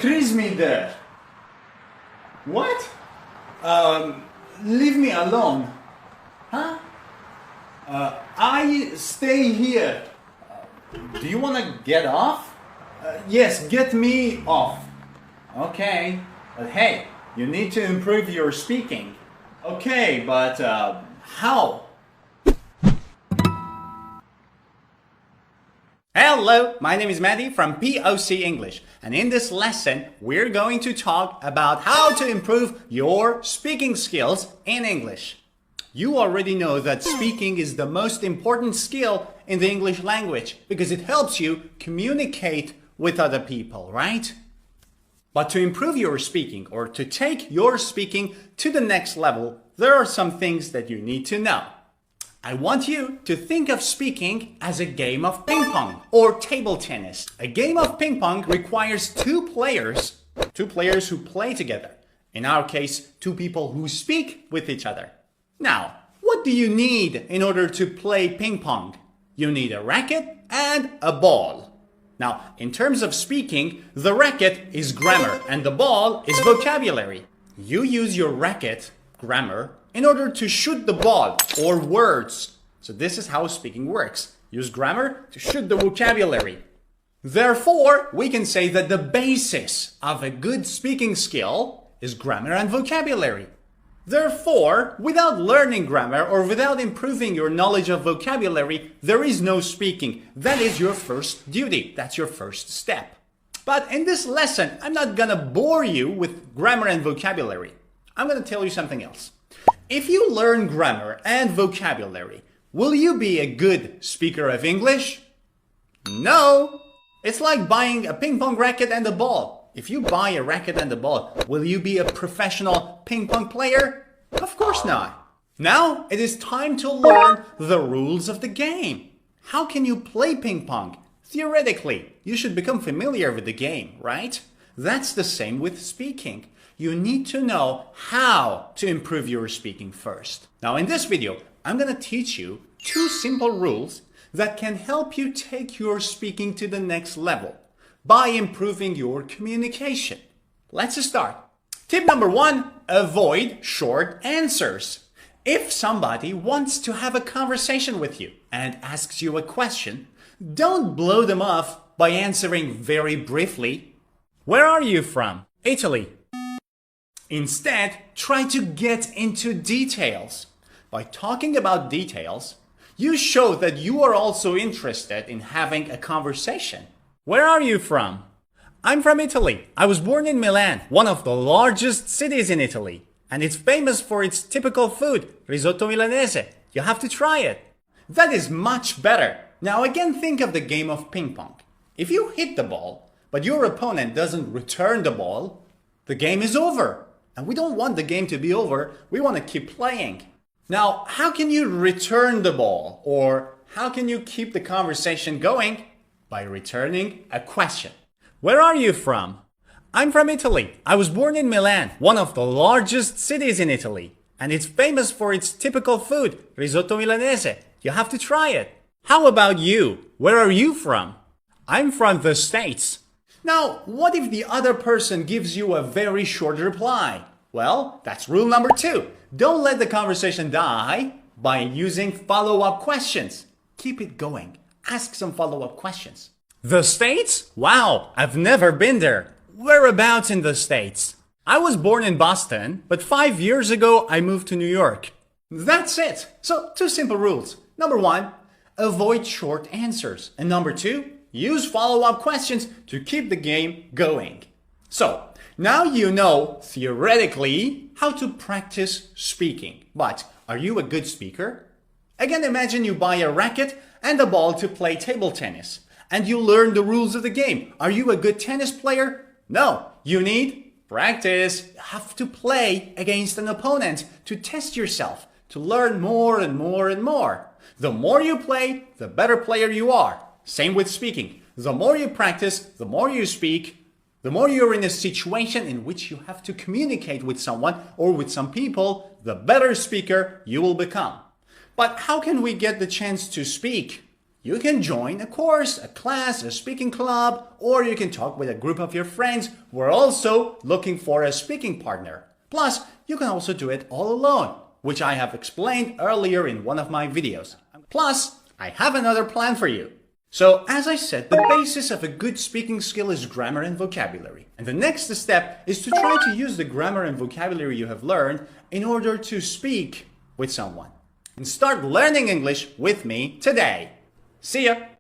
Chris me there. What? Leave me alone. Huh? I stay here. Do you want to get off? Yes, get me off. Okay, but hey, you need to improve your speaking. Okay, but how? Hello, my name is Maddie from POC English, and in this lesson, we're going to talk about how to improve your speaking skills in English. You already know that speaking is the most important skill in the English language because it helps you communicate with other people, right? But to improve your speaking or to take your speaking to the next level, there are some things that you need to know. I want you to think of speaking as a game of ping pong or table tennis. A game of ping pong requires two players who play together. In our case, two people who speak with each other. Now, what do you need in order to play ping pong? You need a racket and a ball. Now, in terms of speaking, the racket is grammar and the ball is vocabulary. You use your racket, grammar, in order to shoot the ball or words. So this is how speaking works. Use grammar to shoot the vocabulary. Therefore, we can say that the basis of a good speaking skill is grammar and vocabulary. Therefore, without learning grammar or without improving your knowledge of vocabulary, there is no speaking. That is your first duty. That's your first step. But in this lesson, I'm not gonna bore you with grammar and vocabulary. I'm gonna tell you something else. If you learn grammar and vocabulary, will you be a good speaker of English? No. It's like buying a ping pong racket and a ball. If you buy a racket and a ball, will you be a professional ping pong player? Of course not. Now it is time to learn the rules of the game. How can you play ping pong? Theoretically, you should become familiar with the game, right? That's the same with speaking. You need to know how to improve your speaking first. Now in this video, I'm going to teach you two simple rules that can help you take your speaking to the next level by improving your communication. Let's start. Tip number one, avoid short answers. If somebody wants to have a conversation with you and asks you a question, don't blow them off by answering very briefly. Where are you from? Italy. Instead, try to get into details. By talking about details, you show that you are also interested in having a conversation. Where are you from? I'm from Italy. I was born in Milan, one of the largest cities in Italy. And it's famous for its typical food, risotto milanese. You have to try it. That is much better. Now again, think of the game of ping pong. If you hit the ball, but your opponent doesn't return the ball, the game is over. And we don't want the game to be over. We want to keep playing. Now, how can you return the ball? Or how can you keep the conversation going? By returning a question. Where are you from? I'm from Italy. I was born in Milan, one of the largest cities in Italy. And it's famous for its typical food, risotto milanese. You have to try it. How about you? Where are you from? I'm from the States. Now, what if the other person gives you a very short reply? Well, that's rule number two. Don't let the conversation die by using follow-up questions. Keep it going. Ask some follow-up questions. The States? Wow, I've never been there. Whereabouts in the States? I was born in Boston, but 5 years ago I moved to New York. That's it. So, two simple rules. Number one, avoid short answers. And number two, use follow-up questions to keep the game going. So, now you know, theoretically, how to practice speaking. But are you a good speaker? Again, imagine you buy a racket and a ball to play table tennis. And you learn the rules of the game. Are you a good tennis player? No. You need practice. You have to play against an opponent to test yourself, to learn more and more and more. The more you play, the better player you are. Same with speaking. The more you practice, the more you speak, the more you're in a situation in which you have to communicate with someone or with some people, the better speaker you will become. But how can we get the chance to speak? You can join a course, a class, a speaking club, or you can talk with a group of your friends who are also looking for a speaking partner. Plus, you can also do it all alone, which I have explained earlier in one of my videos. Plus, I have another plan for you. So, as I said, the basis of a good speaking skill is grammar and vocabulary. And the next step is to try to use the grammar and vocabulary you have learned in order to speak with someone. And start learning English with me today. See ya!